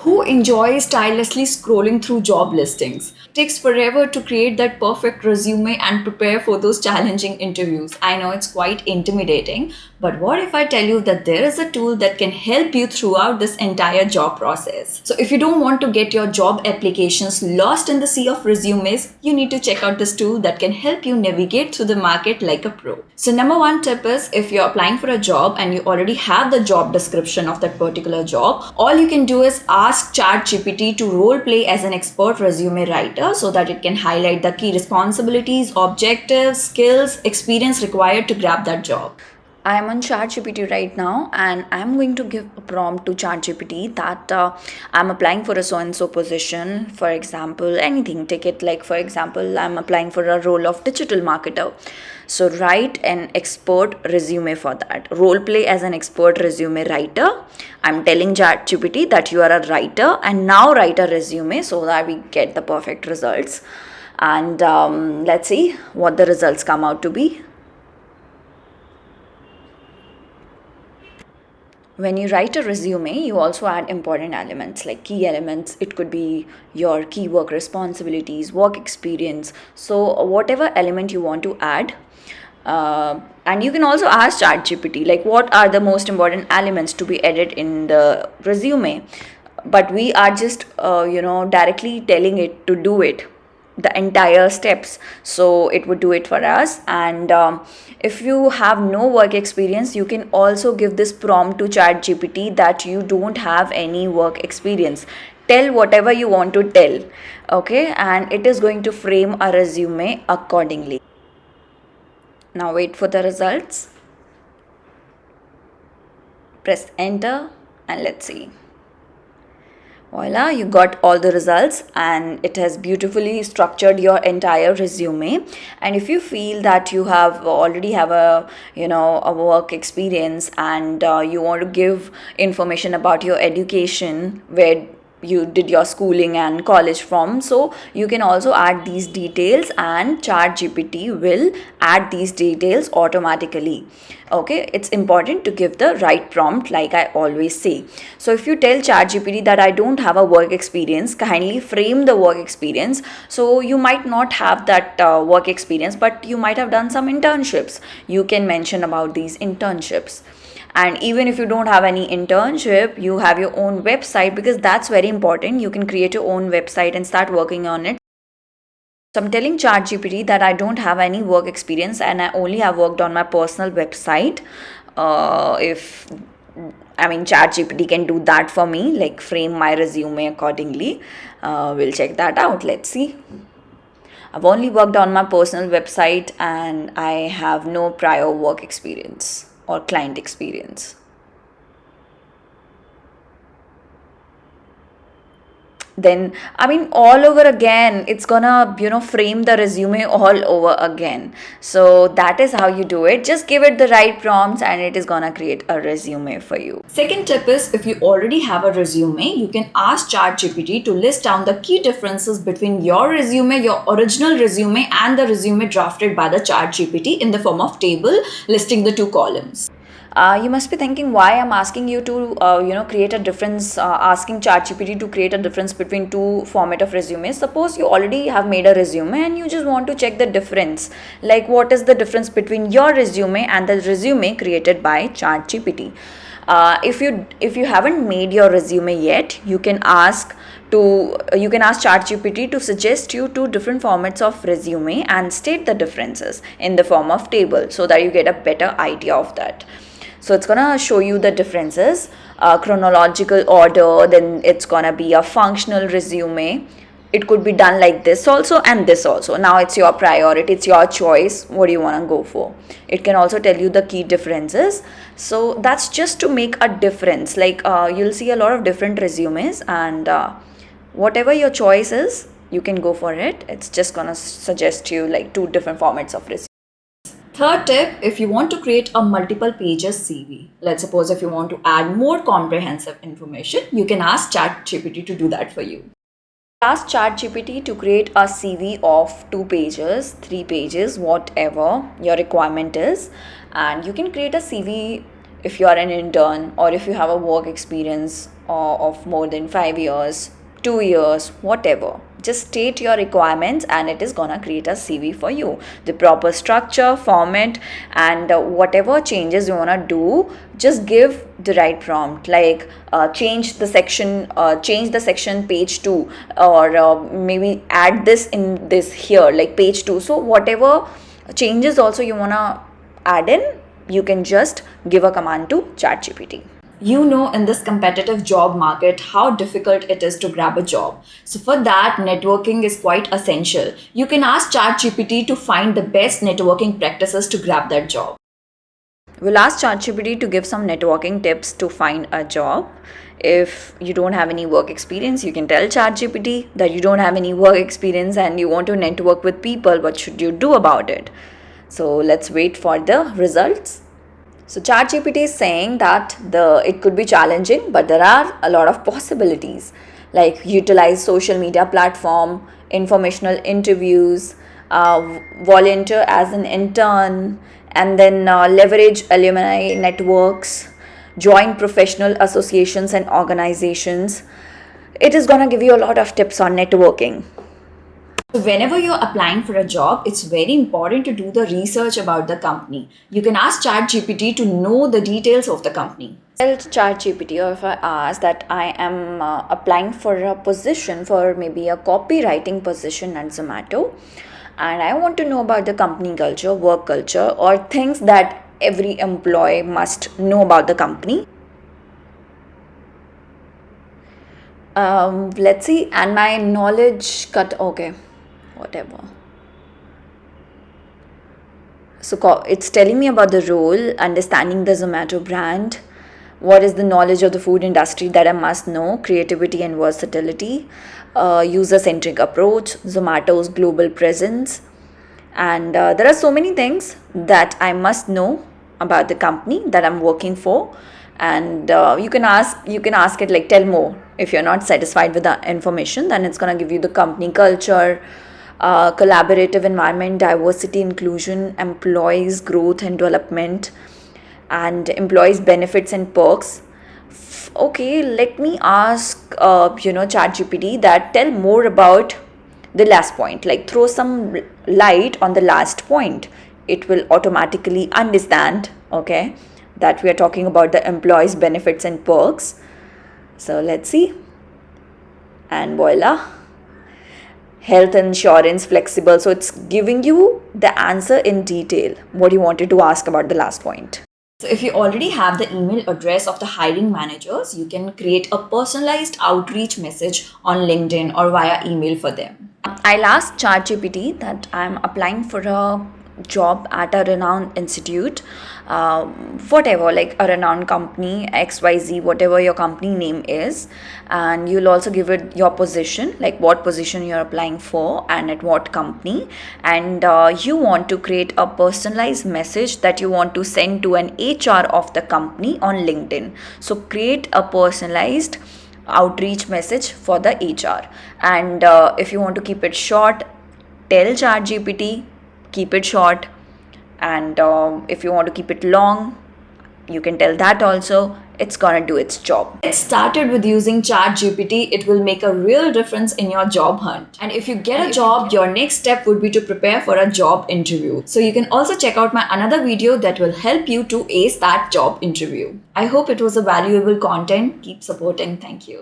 Who enjoys tirelessly scrolling through job listings? It takes forever to create that perfect resume and prepare for those challenging interviews. I know it's quite intimidating, but what if I tell you that there is a tool that can help you throughout this entire job process? So, if you don't want to get your job applications lost in the sea of resumes, you need to check out this tool that can help you navigate through the market like a pro. So, number one tip is if you're applying for a job and you already have the job description of that particular job, all you can do is ask ChatGPT to role play as an expert resume writer so that it can highlight the key responsibilities, objectives, skills, experience required to grab that job. I am on ChatGPT right now and I'm going to give a prompt to ChatGPT that I'm applying for a so and so position. For example, anything, take it like, for example, I'm applying for a role of digital marketer. So, write an expert resume for that. Role play as an expert resume writer. I'm telling ChatGPT that you are a writer and now write a resume so that we get the perfect results. And let's see what the results come out to be. When you write a resume, you also add important elements like key elements. It could be your key work responsibilities, work experience. So, whatever element you want to add, and you can also ask ChatGPT like what are the most important elements to be added in the resume. But we are just directly telling it to do it the entire steps, so it would do it for us. And if you have no work experience, you can also give this prompt to ChatGPT that you don't have any work experience. Tell whatever you want to tell, okay, and it is going to frame a resume accordingly. Now wait for the results, press enter, and let's see. Voila, you got all the results and it has beautifully structured your entire resume. And if you feel that you have already have a work experience and you want to give information about your education, where you did your schooling and college from, so you can also add these details and ChatGPT will add these details automatically. Okay, it's important to give the right prompt like I always say. So if you tell ChatGPT that I don't have a work experience, kindly frame the work experience. So you might not have that work experience, but you might have done some internships. You can mention about these internships. And even if you don't have any internship, you have your own website, because that's very important. You can create your own website and start working on it. So I'm telling ChatGPT that I don't have any work experience and I only have worked on my personal website. If I mean, ChatGPT can do that for me, like frame my resume accordingly. We'll check that out. Let's see. I've only worked on my personal website and I have no prior work experience or client experience. Then I mean, all over again, it's gonna frame the resume all over again. So that is how you do it. Just give it the right prompts and it is gonna create a resume for you. Second tip is, if you already have a resume, you can ask ChatGPT to list down the key differences between your resume, your original resume, and the resume drafted by the ChatGPT in the form of table listing the two columns. You must be thinking why I'm asking you to create a difference, asking ChatGPT to create a difference between two format of resumes. Suppose you already have made a resume and you just want to check the difference, like what is the difference between your resume and the resume created by ChatGPT. If you haven't made your resume yet, you can ask ChatGPT to suggest you two different formats of resume and state the differences in the form of table so that you get a better idea of that. So it's gonna show you the differences, chronological order, then it's gonna be a functional resume. It could be done like this also and this also. Now it's your priority, it's your choice. What do you wanna go for? It can also tell you the key differences. So that's just to make a difference. Like you'll see a lot of different resumes, and whatever your choice is, you can go for it. It's just gonna suggest you like two different formats of resume. Third tip, if you want to create a multiple pages CV, let's suppose if you want to add more comprehensive information, you can ask ChatGPT to do that for you. Ask ChatGPT to create a CV of 2 pages, 3 pages, whatever your requirement is. And you can create a CV if you are an intern or if you have a work experience of more than 5 years, 2 years, whatever. Just state your requirements and it is gonna create a CV for you. The proper structure, format, and whatever changes you wanna do, just give the right prompt. Like change the section page 2, or maybe add this in this here, like page 2. So whatever changes also you wanna add in, you can just give a command to ChatGPT. You know, in this competitive job market, how difficult it is to grab a job. So for that, networking is quite essential. You can ask ChatGPT to find the best networking practices to grab that job. We'll ask ChatGPT to give some networking tips to find a job. If you don't have any work experience, you can tell ChatGPT that you don't have any work experience and you want to network with people. What should you do about it? So let's wait for the results. So ChatGPT is saying that it could be challenging, but there are a lot of possibilities, like utilize social media platform, informational interviews, volunteer as an intern, and then leverage alumni networks, join professional associations and organizations. It is going to give you a lot of tips on networking. So whenever you're applying for a job, it's very important to do the research about the company. You can ask ChatGPT to know the details of the company. Tell ChatGPT, or if I ask that I am applying for a position, for maybe a copywriting position at Zomato, and I want to know about the company culture, work culture, or things that every employee must know about the company. Let's see, and my knowledge cut, okay, whatever. So it's telling me about the role, understanding the Zomato brand, what is the knowledge of the food industry that I must know, creativity and versatility, user-centric approach, Zomato's global presence, and there are so many things that I must know about the company that I'm working for. And you can ask it, like, tell more. If you're not satisfied with the information, then it's going to give you the company culture, collaborative environment, diversity, inclusion, employees growth and development, and employees benefits and perks. Okay, let me ask ChatGPT that tell more about the last point, like throw some light on the last point. It will automatically understand, okay, that we are talking about the employees benefits and perks. So let's see, and voila, health insurance flexible. So it's giving you the answer in detail what you wanted to ask about the last point. So if you already have the email address of the hiring managers, you can create a personalized outreach message on LinkedIn or via email for them. I'll ask ChatGPT that I'm applying for a job at a renowned institute, whatever, like a renowned company, XYZ, whatever your company name is. And you'll also give it your position, like what position you're applying for and at what company. And you want to create a personalized message that you want to send to an HR of the company on LinkedIn. So create a personalized outreach message for the HR. And if you want to keep it short, tell ChatGPT, keep it short. And if you want to keep it long, you can tell that also. It's gonna do its job. Get started with using ChatGPT. It will make a real difference in your job hunt. And if you get a job, your next step would be to prepare for a job interview. So you can also check out my another video that will help you to ace that job interview. I hope it was a valuable content. Keep supporting. Thank you.